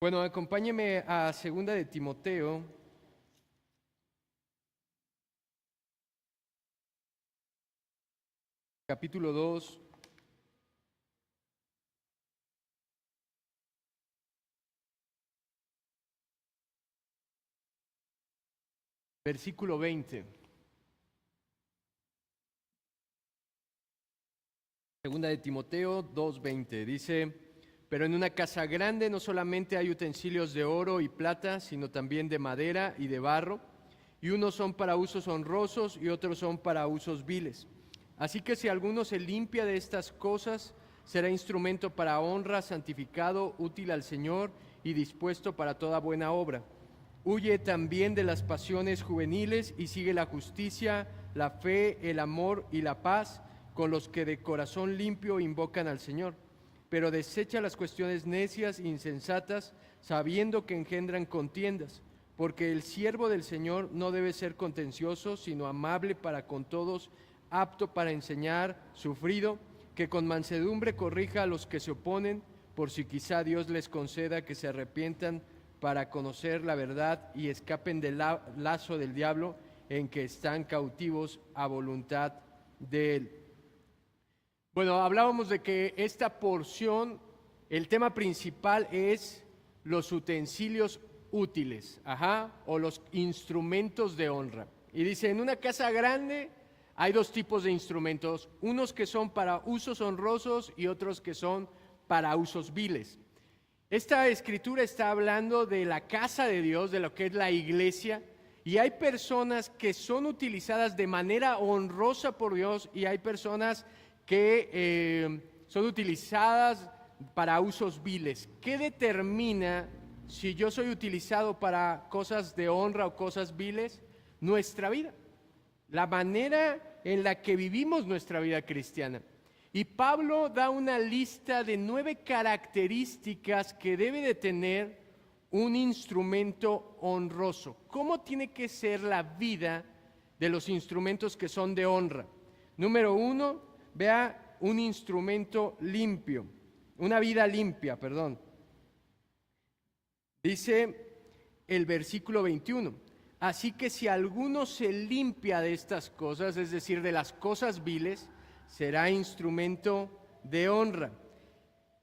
Bueno, acompáñeme a Segunda de Timoteo, capítulo 2, versículo 20. Segunda de Timoteo 2:20 dice: pero en una casa grande no solamente hay utensilios de oro y plata, sino también de madera y de barro, y unos son para usos honrosos y otros son para usos viles. Así que si alguno se limpia de estas cosas, será instrumento para honra, santificado, útil al Señor y dispuesto para toda buena obra. Huye también de las pasiones juveniles y sigue la justicia, la fe, el amor y la paz, con los que de corazón limpio invocan al Señor. Pero desecha las cuestiones necias e insensatas, sabiendo que engendran contiendas, porque el siervo del Señor no debe ser contencioso, sino amable para con todos, apto para enseñar, sufrido, que con mansedumbre corrija a los que se oponen, por si quizá Dios les conceda que se arrepientan para conocer la verdad y escapen del lazo del diablo en que están cautivos a voluntad de él. Bueno, hablábamos de que esta porción, el tema principal es los utensilios útiles, o los instrumentos de honra. Y dice, en una casa grande hay dos tipos de instrumentos, unos que son para usos honrosos y otros que son para usos viles. Esta escritura está hablando de la casa de Dios, de lo que es la iglesia, y hay personas que son utilizadas de manera honrosa por Dios y hay personas que son utilizadas para usos viles. ¿Qué determina si yo soy utilizado para cosas de honra o cosas viles? Nuestra vida, la manera en la que vivimos nuestra vida cristiana. Y Pablo da una lista de 9 características que debe de tener un instrumento honroso. ¿Cómo tiene que ser la vida de los instrumentos que son de honra? Número 1, vea, un instrumento limpio, una vida limpia, perdón. Dice el versículo 21, así que si alguno se limpia de estas cosas, es decir, de las cosas viles, será instrumento de honra.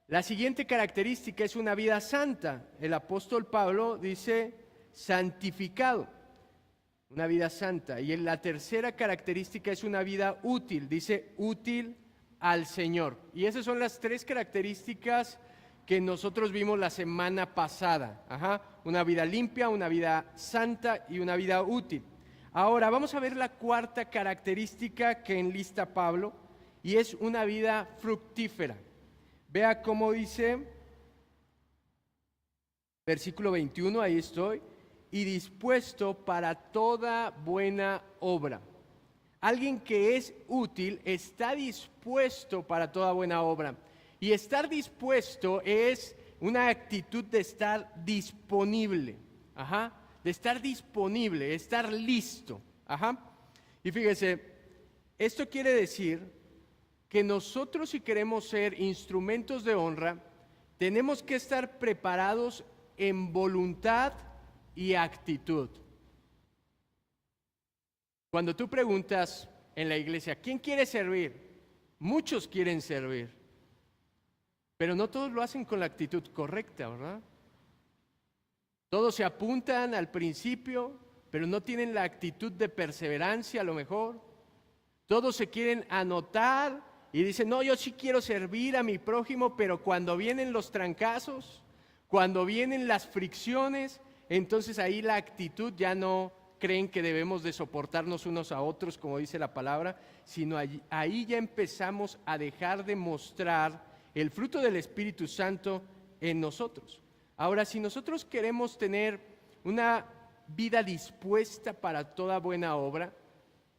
La siguiente característica es una vida santa. El apóstol Pablo dice santificado, una vida santa. Y la tercera característica es una vida útil, dice útil al Señor. Y esas son las 3 características que nosotros vimos la semana pasada. Una vida limpia, una vida santa y una vida útil. Ahora vamos a ver la cuarta característica que enlista Pablo, y es una vida fructífera. Vea cómo dice, versículo 21, ahí estoy, y dispuesto para toda buena obra. Alguien que es útil está dispuesto para toda buena obra. Y estar dispuesto es una actitud de estar disponible, de estar disponible, estar listo. Y fíjese, esto quiere decir que nosotros, si queremos ser instrumentos de honra, tenemos que estar preparados en voluntad y actitud. Cuando tú preguntas en la iglesia, ¿quién quiere servir? Muchos quieren servir, pero no todos lo hacen con la actitud correcta, ¿verdad? Todos se apuntan al principio, pero no tienen la actitud de perseverancia a lo mejor. Todos se quieren anotar y dicen, no, yo sí quiero servir a mi prójimo, pero cuando vienen los trancazos, cuando vienen las fricciones, entonces ahí la actitud ya no creen que debemos de soportarnos unos a otros, como dice la palabra, sino ahí ya empezamos a dejar de mostrar el fruto del Espíritu Santo en nosotros. Ahora, si nosotros queremos tener una vida dispuesta para toda buena obra,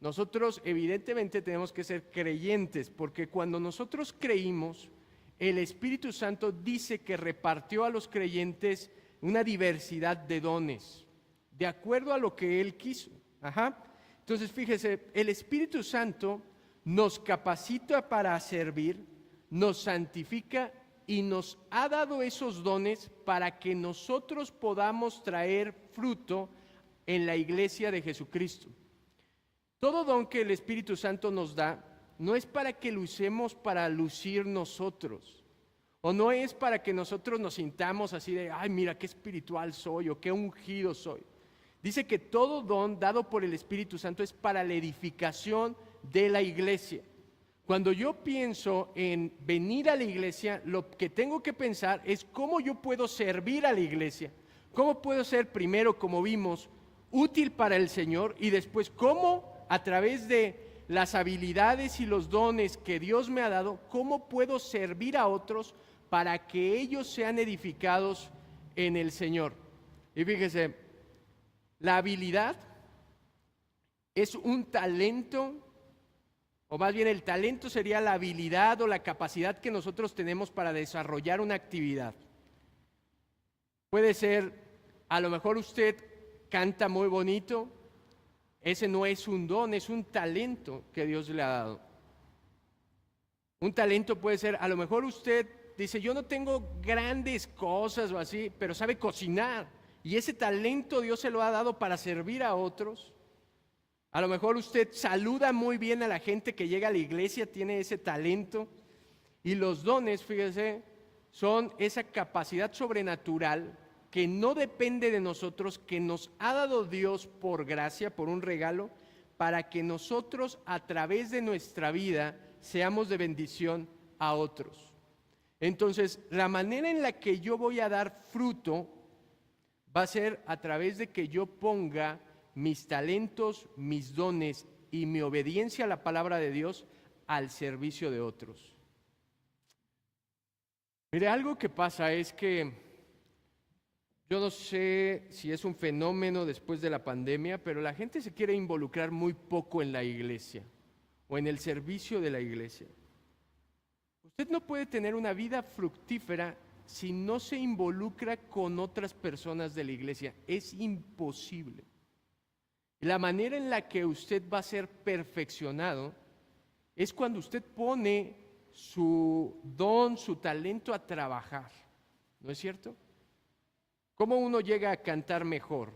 nosotros evidentemente tenemos que ser creyentes, porque cuando nosotros creímos, el Espíritu Santo dice que repartió a los creyentes una diversidad de dones, de acuerdo a lo que Él quiso. Entonces, fíjese, el Espíritu Santo nos capacita para servir, nos santifica y nos ha dado esos dones para que nosotros podamos traer fruto en la iglesia de Jesucristo. Todo don que el Espíritu Santo nos da no es para que lo usemos para lucir nosotros, o no es para que nosotros nos sintamos así de, ay, mira qué espiritual soy o qué ungido soy. Dice que todo don dado por el Espíritu Santo es para la edificación de la iglesia. Cuando yo pienso en venir a la iglesia, lo que tengo que pensar es cómo yo puedo servir a la iglesia, cómo puedo ser primero, como vimos, útil para el Señor, y después cómo a través de las habilidades y los dones que Dios me ha dado, cómo puedo servir a otros para que ellos sean edificados en el Señor. Y fíjese, la habilidad es un talento, o más bien el talento sería la habilidad o la capacidad que nosotros tenemos para desarrollar una actividad. Puede ser, a lo mejor usted canta muy bonito, ese no es un don, es un talento que Dios le ha dado. Un talento puede ser, a lo mejor usted dice, yo no tengo grandes cosas o así, pero sabe cocinar, y ese talento Dios se lo ha dado para servir a otros. A lo mejor usted saluda muy bien a la gente que llega a la iglesia, tiene ese talento. Y los dones, fíjese, son esa capacidad sobrenatural que no depende de nosotros, que nos ha dado Dios por gracia, por un regalo, para que nosotros a través de nuestra vida seamos de bendición a otros. Entonces, la manera en la que yo voy a dar fruto va a ser a través de que yo ponga mis talentos, mis dones y mi obediencia a la palabra de Dios al servicio de otros. Mire, algo que pasa es que yo no sé si es un fenómeno después de la pandemia, pero la gente se quiere involucrar muy poco en la iglesia o en el servicio de la iglesia. Usted no puede tener una vida fructífera si no se involucra con otras personas de la iglesia. Es imposible. La manera en la que usted va a ser perfeccionado es cuando usted pone su don, su talento a trabajar. ¿No es cierto? ¿Cómo uno llega a cantar mejor?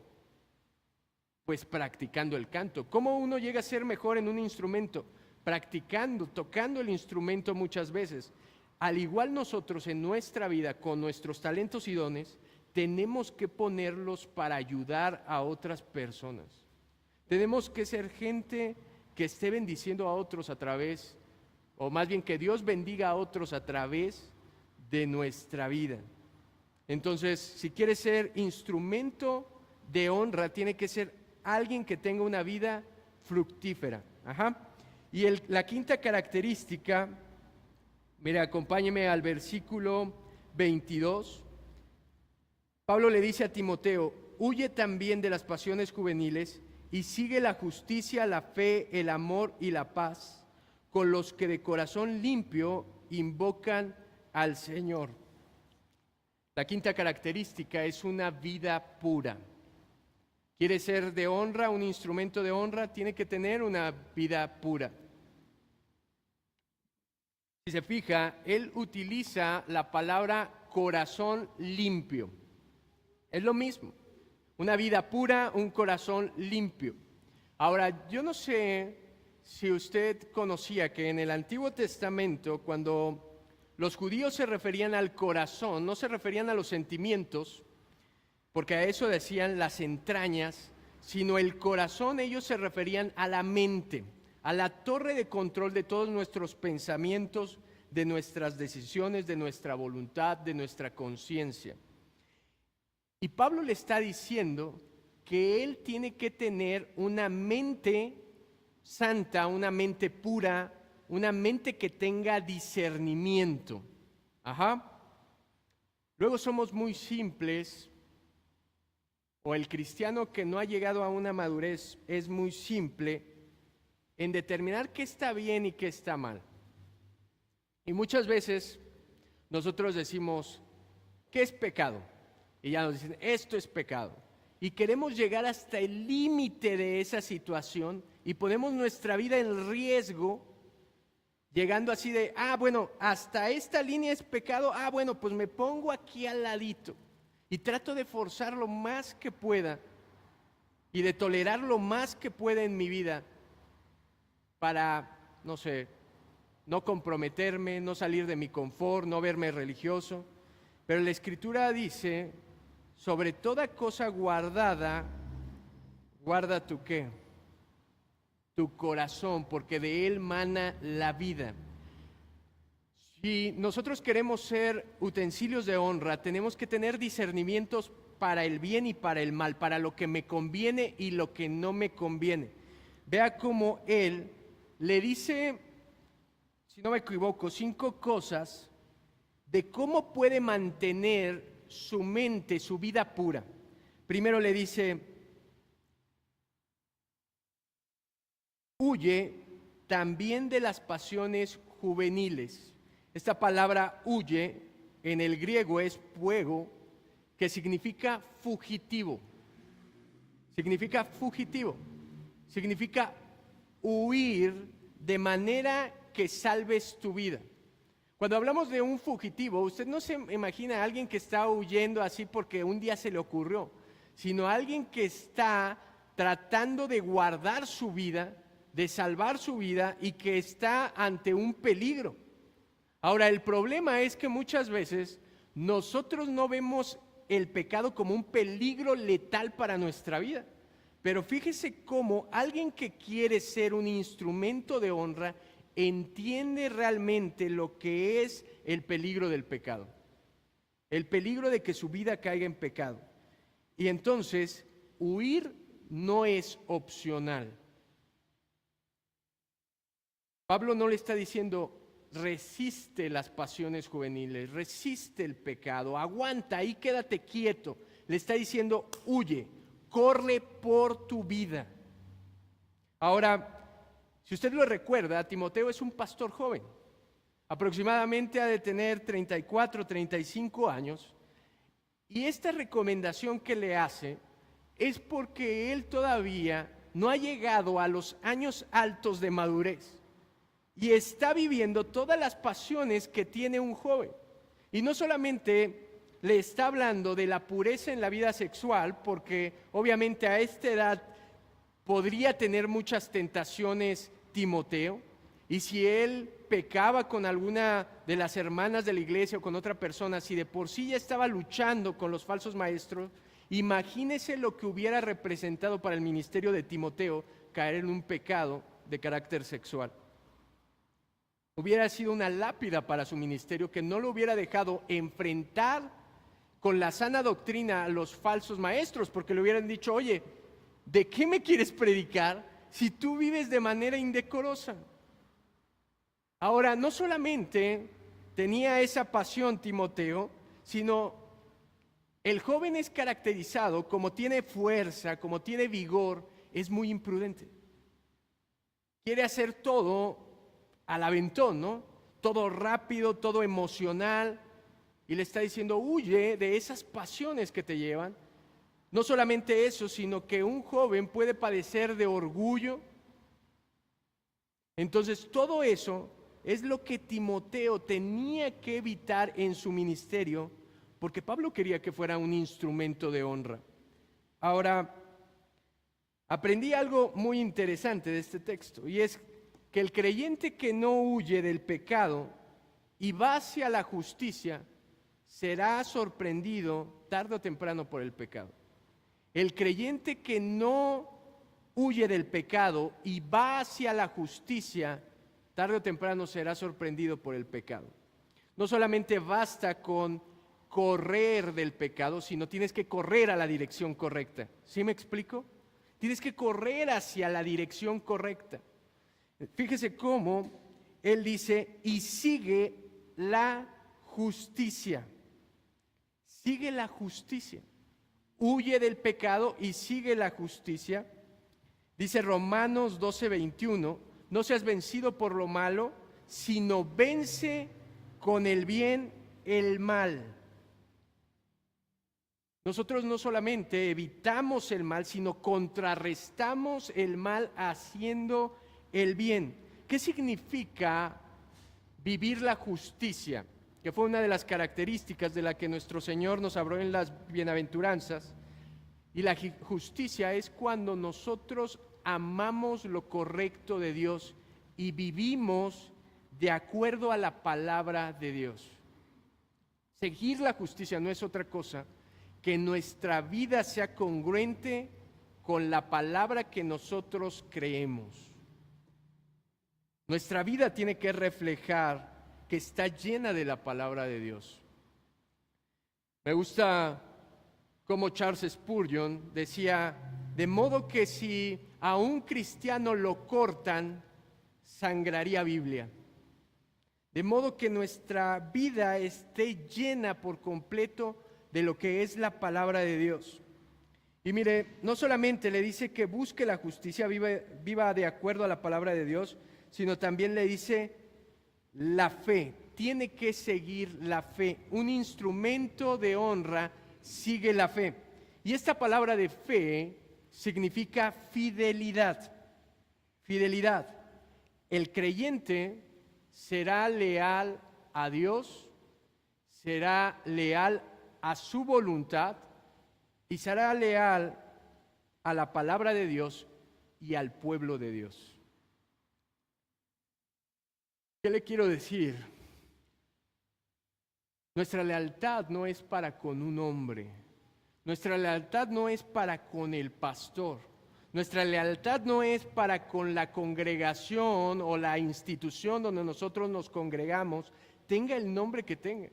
Pues practicando el canto. ¿Cómo uno llega a ser mejor en un instrumento? Practicando, tocando el instrumento muchas veces. Al igual nosotros en nuestra vida, con nuestros talentos y dones, tenemos que ponerlos para ayudar a otras personas. Tenemos que ser gente que esté bendiciendo a otros a través, o más bien que Dios bendiga a otros a través de nuestra vida. Entonces, si quiere ser instrumento de honra, tiene que ser alguien que tenga una vida fructífera. Y la quinta característica, mire, acompáñeme al versículo 22. Pablo le dice a Timoteo, huye también de las pasiones juveniles y sigue la justicia, la fe, el amor y la paz, con los que de corazón limpio invocan al Señor. La quinta característica es una vida pura. ¿Quiere ser de honra, un instrumento de honra? Tiene que tener una vida pura. Si se fija, él utiliza la palabra corazón limpio. Es lo mismo. Una vida pura, un corazón limpio. Ahora, yo no sé si usted conocía que en el Antiguo Testamento, cuando los judíos se referían al corazón, no se referían a los sentimientos, porque a eso decían las entrañas, sino el corazón, ellos se referían a la mente, a la torre de control de todos nuestros pensamientos, de nuestras decisiones, de nuestra voluntad, de nuestra conciencia. Y Pablo le está diciendo que él tiene que tener una mente santa, una mente pura, una mente que tenga discernimiento. Luego somos muy simples, o el cristiano que no ha llegado a una madurez es muy simple en determinar qué está bien y qué está mal. Y muchas veces nosotros decimos, ¿qué es pecado? Y ya nos dicen, esto es pecado. Y queremos llegar hasta el límite de esa situación y ponemos nuestra vida en riesgo llegando así de, bueno, hasta esta línea es pecado, bueno, pues me pongo aquí al ladito y trato de forzar lo más que pueda y de tolerar lo más que pueda en mi vida para, no sé, no comprometerme, no salir de mi confort, no verme religioso. Pero la Escritura dice, sobre toda cosa guardada, guarda tu ¿qué? Tu corazón, porque de él mana la vida. Si nosotros queremos ser utensilios de honra, tenemos que tener discernimientos para el bien y para el mal, para lo que me conviene y lo que no me conviene. Vea cómo él le dice, si no me equivoco, 5 cosas de cómo puede mantener su mente, su vida pura. Primero le dice, huye también de las pasiones juveniles. Esta palabra huye en el griego es puego, que significa fugitivo. Significa fugitivo. Significa huir de manera que salves tu vida. Cuando hablamos de un fugitivo, usted no se imagina a alguien que está huyendo así porque un día se le ocurrió, sino a alguien que está tratando de guardar su vida, de salvar su vida y que está ante un peligro. Ahora, el problema es que muchas veces nosotros no vemos el pecado como un peligro letal para nuestra vida. Pero fíjese cómo alguien que quiere ser un instrumento de honra entiende realmente lo que es el peligro del pecado. El peligro de que su vida caiga en pecado. Y entonces, huir no es opcional. Pablo no le está diciendo, resiste las pasiones juveniles, resiste el pecado, aguanta, ahí quédate quieto. Le está diciendo, huye, corre por tu vida. Ahora, si usted lo recuerda, Timoteo es un pastor joven. Aproximadamente ha de tener 34, 35 años. Y esta recomendación que le hace es porque él todavía no ha llegado a los años altos de madurez. Y está viviendo todas las pasiones que tiene un joven. Y no solamente le está hablando de la pureza en la vida sexual, porque obviamente a esta edad podría tener muchas tentaciones Timoteo, y si él pecaba con alguna de las hermanas de la iglesia o con otra persona, si de por sí ya estaba luchando con los falsos maestros, imagínese lo que hubiera representado para el ministerio de Timoteo caer en un pecado de carácter sexual. Hubiera sido una lápida para su ministerio que no lo hubiera dejado enfrentar con la sana doctrina a los falsos maestros, porque le hubieran dicho, oye, ¿de qué me quieres predicar si tú vives de manera indecorosa? Ahora, no solamente tenía esa pasión Timoteo, sino el joven es caracterizado como tiene fuerza, como tiene vigor, es muy imprudente. Quiere hacer todo al aventón, ¿no? Todo rápido, todo emocional, y le está diciendo, huye de esas pasiones que te llevan. No solamente eso, sino que un joven puede padecer de orgullo. Entonces, todo eso es lo que Timoteo tenía que evitar en su ministerio, porque Pablo quería que fuera un instrumento de honra. Ahora, aprendí algo muy interesante de este texto, y es que el creyente que no huye del pecado y va hacia la justicia, será sorprendido tarde o temprano por el pecado. El creyente que no huye del pecado y va hacia la justicia, tarde o temprano será sorprendido por el pecado. No solamente basta con correr del pecado, sino tienes que correr a la dirección correcta. ¿Sí me explico? Tienes que correr hacia la dirección correcta. Fíjese cómo él dice, y sigue la justicia. Sigue la justicia. Huye del pecado y sigue la justicia. Dice Romanos 12:21, no seas vencido por lo malo, sino vence con el bien el mal. Nosotros no solamente evitamos el mal, sino contrarrestamos el mal haciendo el bien. ¿Qué significa vivir la justicia, que fue una de las características de la que nuestro Señor nos habló en las bienaventuranzas. Y la justicia es cuando nosotros amamos lo correcto de Dios y vivimos de acuerdo a la palabra de Dios. Seguir la justicia no es otra cosa que nuestra vida sea congruente con la palabra que nosotros creemos. Nuestra vida tiene que reflejar que está llena de la palabra de Dios. Me gusta como Charles Spurgeon decía, de modo que si a un cristiano lo cortan, sangraría Biblia. De modo que nuestra vida esté llena por completo de lo que es la palabra de Dios. Y mire, no solamente le dice que busque la justicia, viva de acuerdo a la palabra de Dios, sino también le dice la fe. Tiene que seguir la fe. Un instrumento de honra sigue la fe. Y esta palabra de fe significa fidelidad. Fidelidad. El creyente será leal a Dios, será leal a su voluntad y será leal a la palabra de Dios y al pueblo de Dios. ¿Qué le quiero decir? Nuestra lealtad no es para con un hombre, nuestra lealtad no es para con el pastor, nuestra lealtad no es para con la congregación o la institución donde nosotros nos congregamos, tenga el nombre que tenga.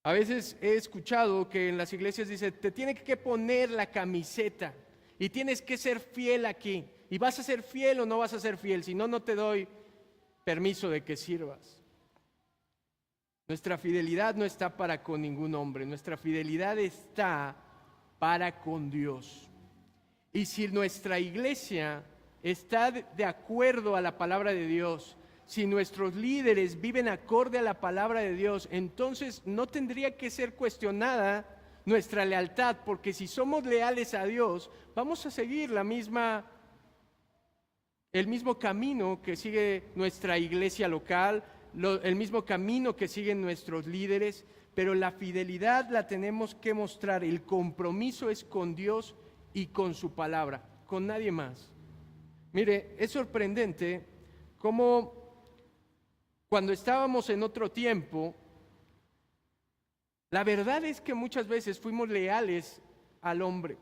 A veces he escuchado que en las iglesias dice, te tienes que poner la camiseta y tienes que ser fiel aquí. Y vas a ser fiel o no vas a ser fiel, si no, no te doy permiso de que sirvas. Nuestra fidelidad no está para con ningún hombre, nuestra fidelidad está para con Dios. Y si nuestra iglesia está de acuerdo a la palabra de Dios, si nuestros líderes viven acorde a la palabra de Dios, entonces no tendría que ser cuestionada nuestra lealtad, porque si somos leales a Dios, vamos a seguir el mismo camino que sigue nuestra iglesia local, el mismo camino que siguen nuestros líderes, pero la fidelidad la tenemos que mostrar, el compromiso es con Dios y con su palabra, con nadie más. Mire, es sorprendente cómo cuando estábamos en otro tiempo, la verdad es que muchas veces fuimos leales al hombre.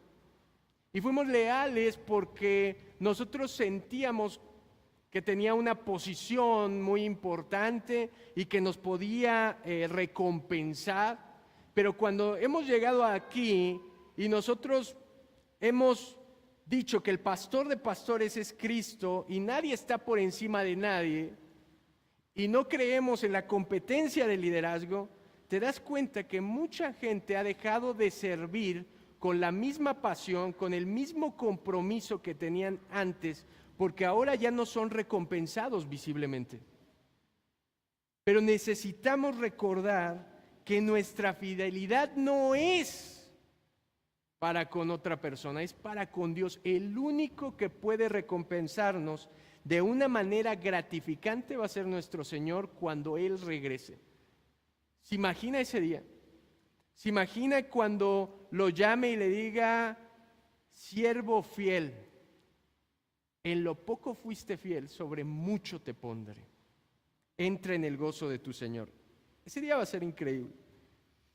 Y fuimos leales porque nosotros sentíamos que tenía una posición muy importante y que nos podía recompensar. Pero cuando hemos llegado aquí y nosotros hemos dicho que el pastor de pastores es Cristo y nadie está por encima de nadie, y no creemos en la competencia del liderazgo, te das cuenta que mucha gente ha dejado de servir con la misma pasión, con el mismo compromiso que tenían antes, porque ahora ya no son recompensados visiblemente. Pero necesitamos recordar que nuestra fidelidad no es para con otra persona, es para con Dios. El único que puede recompensarnos de una manera gratificante va a ser nuestro Señor cuando Él regrese. ¿Se imagina ese día? ¿Se imagina cuando lo llame y le diga, siervo fiel, en lo poco fuiste fiel, sobre mucho te pondré? Entra en el gozo de tu Señor. Ese día va a ser increíble.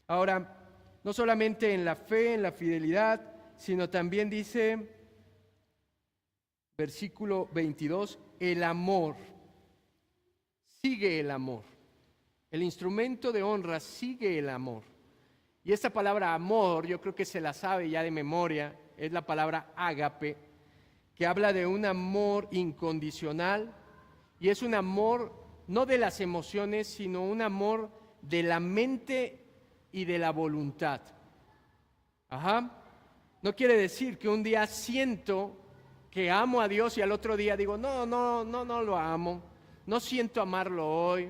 Ahora, no solamente en la fe, en la fidelidad, sino también dice, versículo 22, el amor. Sigue el amor. El instrumento de honra sigue el amor. Y esta palabra amor, yo creo que se la sabe ya de memoria, es la palabra ágape, que habla de un amor incondicional, y es un amor no de las emociones, sino un amor de la mente y de la voluntad. No quiere decir que un día siento que amo a Dios y al otro día digo, no lo amo, no siento amarlo hoy.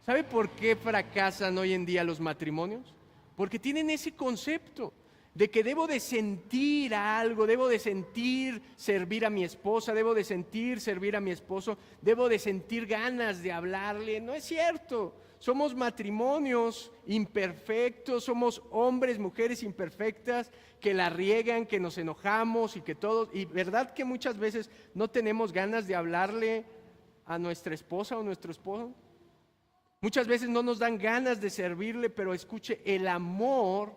¿Sabe por qué fracasan hoy en día los matrimonios? Porque tienen ese concepto. de que debo de sentir algo, debo de sentir servir a mi esposa, debo de sentir servir a mi esposo, debo de sentir ganas de hablarle. No es cierto. Somos matrimonios imperfectos, somos hombres, mujeres imperfectas que la riegan, que nos enojamos y que todos, y verdad que muchas veces no tenemos ganas de hablarle a nuestra esposa o nuestro esposo. Muchas veces no nos dan ganas de servirle, pero escuche, el amor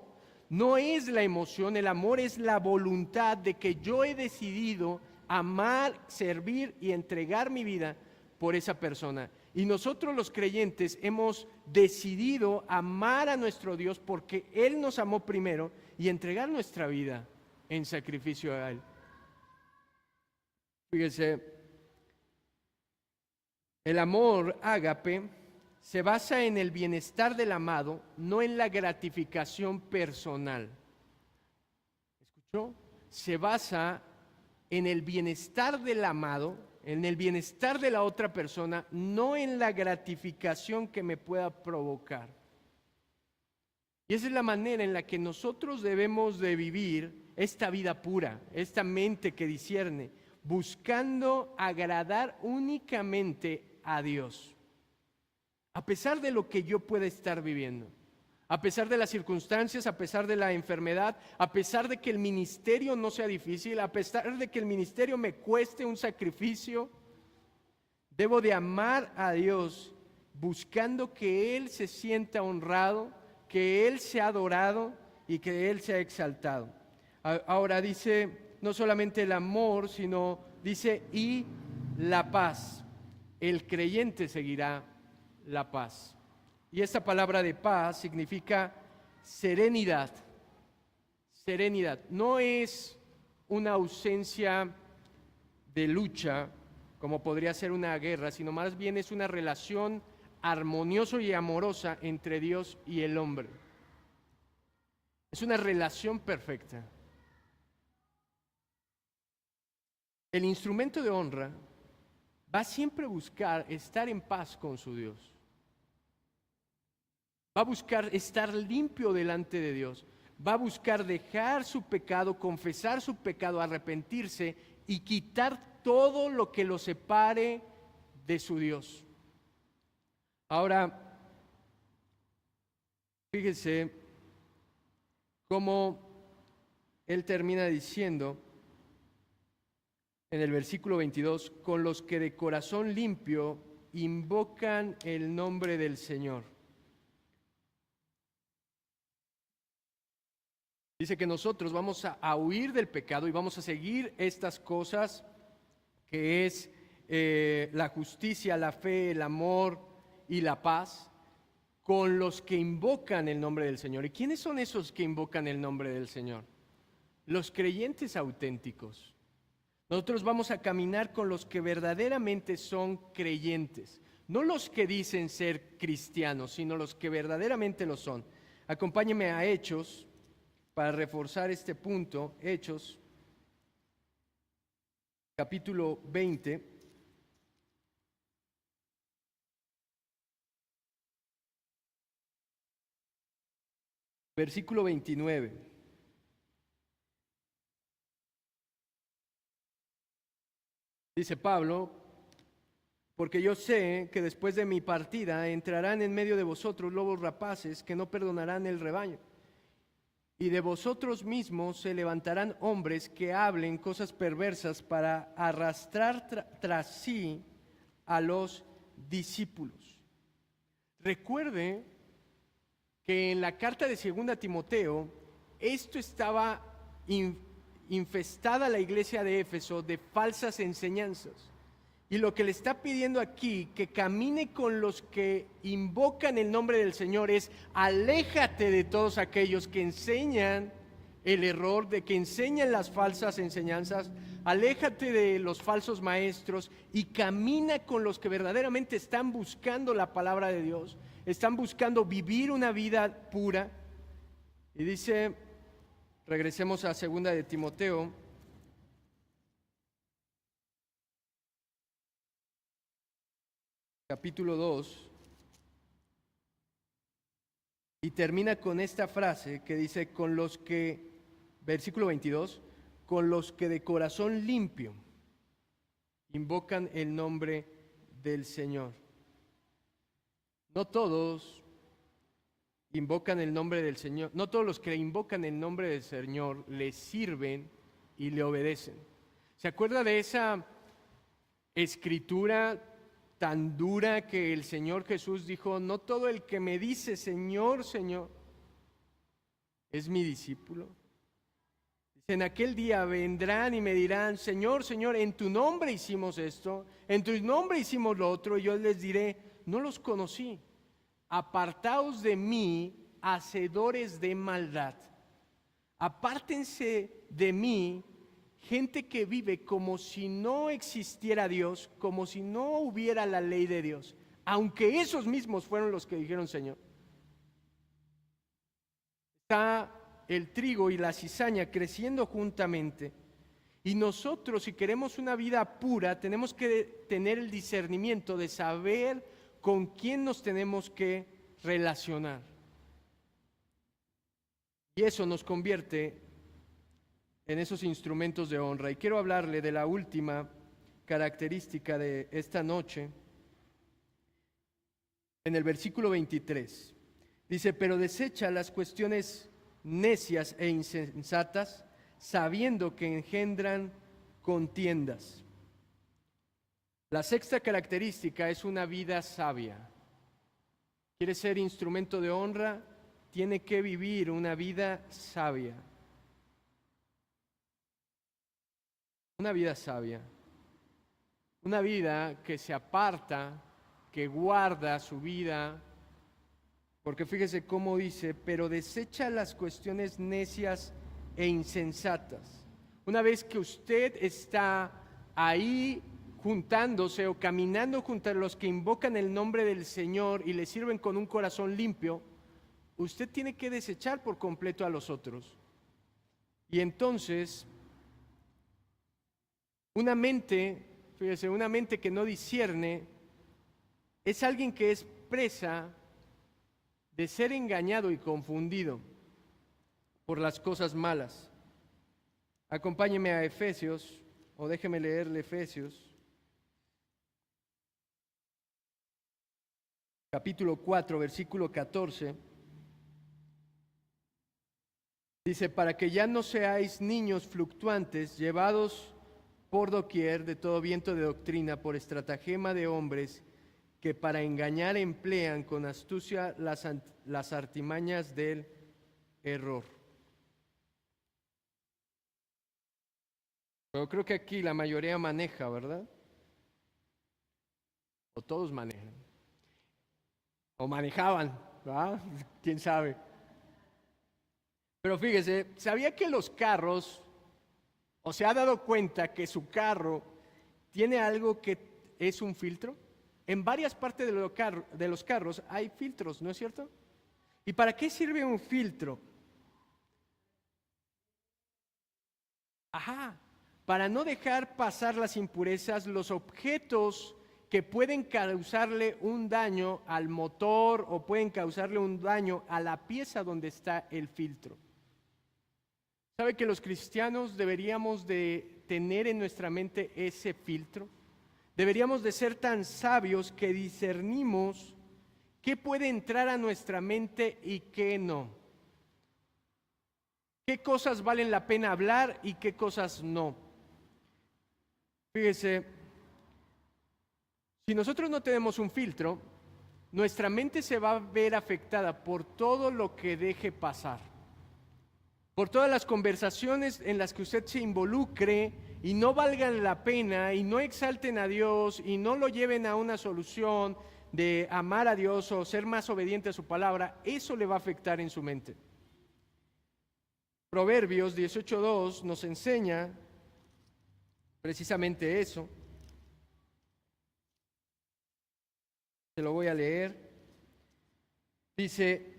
no es la emoción, el amor es la voluntad de que yo he decidido amar, servir y entregar mi vida por esa persona. Y nosotros los creyentes hemos decidido amar a nuestro Dios porque Él nos amó primero y entregar nuestra vida en sacrificio a Él. Fíjense, el amor ágape se basa en el bienestar del amado, no en la gratificación personal. ¿Escuchó? Se basa en el bienestar del amado, en el bienestar de la otra persona, no en la gratificación que me pueda provocar. Y esa es la manera en la que nosotros debemos de vivir esta vida pura, esta mente que discierne, buscando agradar únicamente a Dios. A pesar de lo que yo pueda estar viviendo, a pesar de las circunstancias, a pesar de la enfermedad, a pesar de que el ministerio no sea difícil, a pesar de que el ministerio me cueste un sacrificio, debo de amar a Dios buscando que Él se sienta honrado, que Él sea adorado y que Él sea exaltado. Ahora dice, no solamente el amor, sino dice, y la paz. El creyente seguirá la paz. Y esta palabra de paz significa serenidad. Serenidad. No es una ausencia de lucha, como podría ser una guerra, sino más bien es una relación armoniosa y amorosa entre Dios y el hombre. Es una relación perfecta. El instrumento de honra va siempre a buscar estar en paz con su Dios. Va a buscar estar limpio delante de Dios. Va a buscar dejar su pecado, confesar su pecado, arrepentirse y quitar todo lo que lo separe de su Dios. Ahora, fíjese cómo él termina diciendo en el versículo 22, con los que de corazón limpio invocan el nombre del Señor. Dice que nosotros vamos a huir del pecado y vamos a seguir estas cosas que es la justicia, la fe, el amor y la paz con los que invocan el nombre del Señor. ¿Y quiénes son esos que invocan el nombre del Señor? Los creyentes auténticos. Nosotros vamos a caminar con los que verdaderamente son creyentes, no los que dicen ser cristianos, sino los que verdaderamente lo son. Acompáñeme a Hechos para reforzar este punto. Hechos, capítulo 20. Versículo 29. Dice Pablo, porque yo sé que después de mi partida entrarán en medio de vosotros lobos rapaces que no perdonarán el rebaño. Y de vosotros mismos se levantarán hombres que hablen cosas perversas para arrastrar tras sí a los discípulos. Recuerde que en la carta de 2 Timoteo, esto estaba infestada la iglesia de Éfeso de falsas enseñanzas. Y lo que le está pidiendo aquí, que camine con los que invocan el nombre del Señor, es aléjate de todos aquellos que enseñan el error, de que enseñan las falsas enseñanzas, aléjate de los falsos maestros y camina con los que verdaderamente están buscando la palabra de Dios, están buscando vivir una vida pura. Y dice, regresemos a 2 de Timoteo, capítulo 2, y termina con esta frase que dice, con los que versículo 22, con los que de corazón limpio invocan el nombre del Señor. No todos invocan el nombre del Señor, no todos los que invocan el nombre del Señor le sirven y le obedecen. ¿Se acuerda de esa escritura tan dura que el Señor Jesús dijo: no todo el que me dice Señor, Señor, es mi discípulo? En aquel día vendrán y me dirán: Señor, Señor, en tu nombre hicimos esto, en tu nombre hicimos lo otro. Y yo les diré: no los conocí, apartaos de mí, hacedores de maldad. Apártense de mí, gente que vive como si no existiera Dios, como si no hubiera la ley de Dios, aunque esos mismos fueron los que dijeron Señor. Está el trigo y la cizaña creciendo juntamente, y nosotros, si queremos una vida pura, tenemos que tener el discernimiento de saber con quién nos tenemos que relacionar, y eso nos convierte en esos instrumentos de honra. Y quiero hablarle de la última característica de esta noche. En el versículo 23 dice: pero desecha las cuestiones necias e insensatas, sabiendo que engendran contiendas. La sexta característica es una vida sabia. ¿Quiere ser instrumento de honra? Tiene que vivir una vida sabia. Una vida sabia. Una vida que se aparta, que guarda su vida. Porque fíjese cómo dice: pero desecha las cuestiones necias e insensatas. Una vez que usted está ahí juntándose o caminando junto a los que invocan el nombre del Señor y le sirven con un corazón limpio, usted tiene que desechar por completo a los otros. Y entonces, una mente, fíjese, una mente que no discierne es alguien que es presa de ser engañado y confundido por las cosas malas. Acompáñeme a Efesios, o déjeme leerle Efesios, capítulo 4, versículo 14. Dice: para que ya no seáis niños fluctuantes, llevados por doquier de todo viento de doctrina, por estratagema de hombres, que para engañar emplean con astucia las artimañas del error. Pero creo que aquí la mayoría maneja, ¿verdad? O todos manejan. O manejaban, ¿verdad? ¿Quién sabe? Pero fíjese, ¿sabía que los carros, o se ha dado cuenta que su carro tiene algo que es un filtro? En varias partes de los carros hay filtros, ¿no es cierto? ¿Y para qué sirve un filtro? Ajá, para no dejar pasar las impurezas, los objetos que pueden causarle un daño al motor o pueden causarle un daño a la pieza donde está el filtro. ¿Sabe que los cristianos deberíamos de tener en nuestra mente ese filtro? Deberíamos de ser tan sabios que discernimos qué puede entrar a nuestra mente y qué no. ¿Qué cosas valen la pena hablar y qué cosas no? Fíjese, si nosotros no tenemos un filtro, nuestra mente se va a ver afectada por todo lo que deje pasar, por todas las conversaciones en las que usted se involucre y no valgan la pena y no exalten a Dios y no lo lleven a una solución de amar a Dios o ser más obediente a su palabra. Eso le va a afectar en su mente. Proverbios 18:2 nos enseña precisamente eso. Se lo voy a leer. Dice: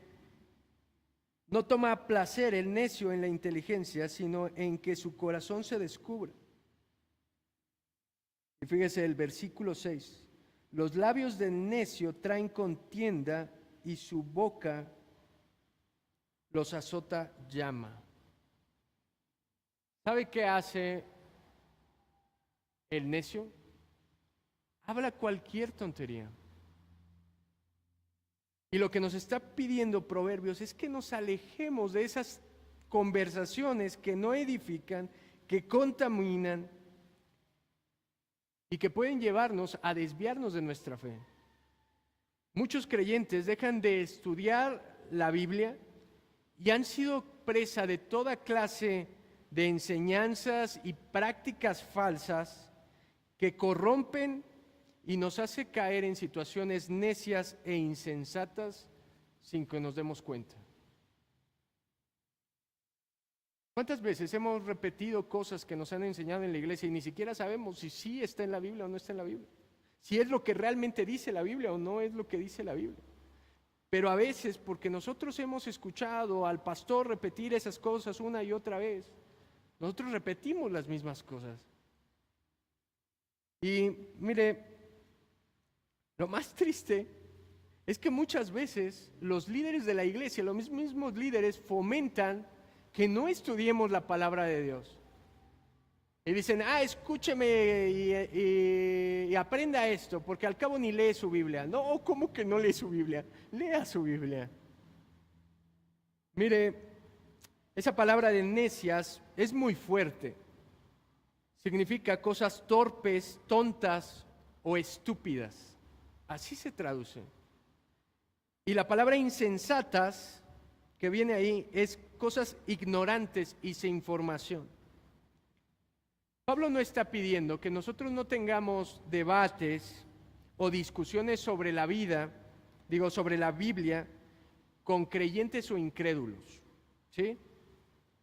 no toma placer el necio en la inteligencia, sino en que su corazón se descubra. Y fíjese el versículo 6. Los labios del necio traen contienda y su boca los azota llama. ¿Sabe qué hace el necio? Habla cualquier tontería. Y lo que nos está pidiendo Proverbios es que nos alejemos de esas conversaciones que no edifican, que contaminan y que pueden llevarnos a desviarnos de nuestra fe. Muchos creyentes dejan de estudiar la Biblia y han sido presa de toda clase de enseñanzas y prácticas falsas que corrompen y nos hace caer en situaciones necias e insensatas sin que nos demos cuenta. ¿Cuántas veces hemos repetido cosas que nos han enseñado en la iglesia y ni siquiera sabemos si sí está en la Biblia o no está en la Biblia? Si es lo que realmente dice la Biblia o no es lo que dice la Biblia. Pero a veces, porque nosotros hemos escuchado al pastor repetir esas cosas una y otra vez, nosotros repetimos las mismas cosas. Y mire, lo más triste es que muchas veces los líderes de la iglesia, los mismos líderes, fomentan que no estudiemos la palabra de Dios. Y dicen, escúcheme y aprenda esto, porque al cabo ni lee su Biblia. No, ¿cómo que no lee su Biblia? Lea su Biblia. Mire, esa palabra de necias es muy fuerte. Significa cosas torpes, tontas o estúpidas. Así se traduce. Y la palabra insensatas, que viene ahí, es cosas ignorantes y sin información. Pablo no está pidiendo que nosotros no tengamos debates o discusiones sobre la vida, sobre la Biblia, con creyentes o incrédulos, ¿sí?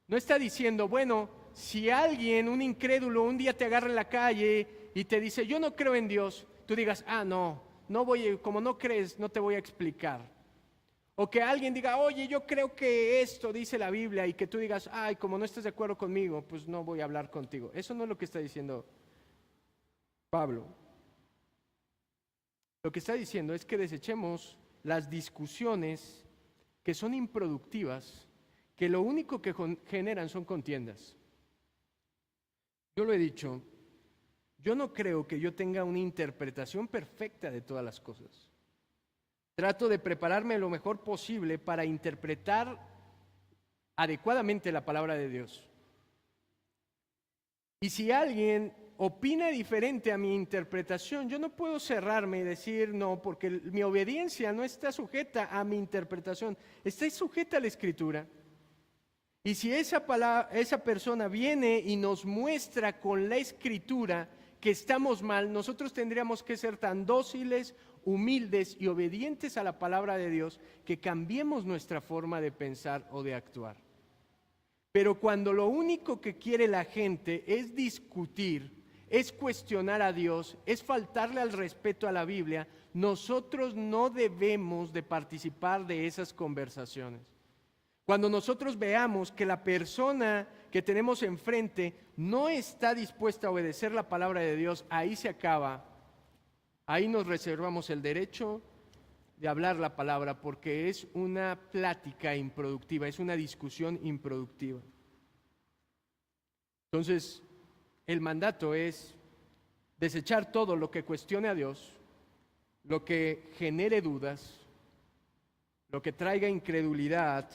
No está diciendo, bueno, si alguien, un incrédulo, un día te agarra en la calle y te dice, yo no creo en Dios, tú digas, no voy, como no crees, no te voy a explicar. O que alguien diga, oye, yo creo que esto dice la Biblia, y que tú digas, como no estás de acuerdo conmigo, pues no voy a hablar contigo. Eso no es lo que está diciendo Pablo. Lo que está diciendo es que desechemos las discusiones que son improductivas, que lo único que generan son contiendas. Yo lo he dicho, yo no creo que yo tenga una interpretación perfecta de todas las cosas. Trato de prepararme lo mejor posible para interpretar adecuadamente la palabra de Dios. Y si alguien opina diferente a mi interpretación, yo no puedo cerrarme y decir no, porque mi obediencia no está sujeta a mi interpretación, está sujeta a la Escritura. Y si esa persona viene y nos muestra con la Escritura que estamos mal, nosotros tendríamos que ser tan dóciles, humildes y obedientes a la palabra de Dios que cambiemos nuestra forma de pensar o de actuar. Pero cuando lo único que quiere la gente es discutir, es cuestionar a Dios, es faltarle al respeto a la Biblia, nosotros no debemos de participar de esas conversaciones. Cuando nosotros veamos que la persona que tenemos enfrente no está dispuesta a obedecer la palabra de Dios, ahí se acaba. Ahí nos reservamos el derecho de hablar la palabra, porque es una plática improductiva, es una discusión improductiva. Entonces, el mandato es desechar todo lo que cuestione a Dios, lo que genere dudas, lo que traiga incredulidad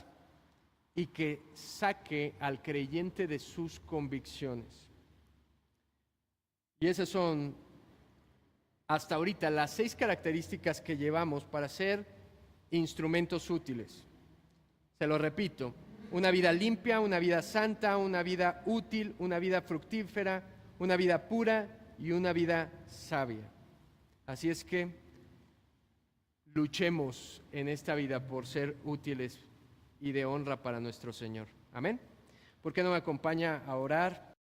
y que saque al creyente de sus convicciones. Y esas son, hasta ahorita, las 6 características que llevamos para ser instrumentos útiles. Se lo repito, una vida limpia, una vida santa, una vida útil, una vida fructífera, una vida pura y una vida sabia. Así es que luchemos en esta vida por ser útiles y de honra para nuestro Señor. Amén. ¿Por qué no me acompaña a orar?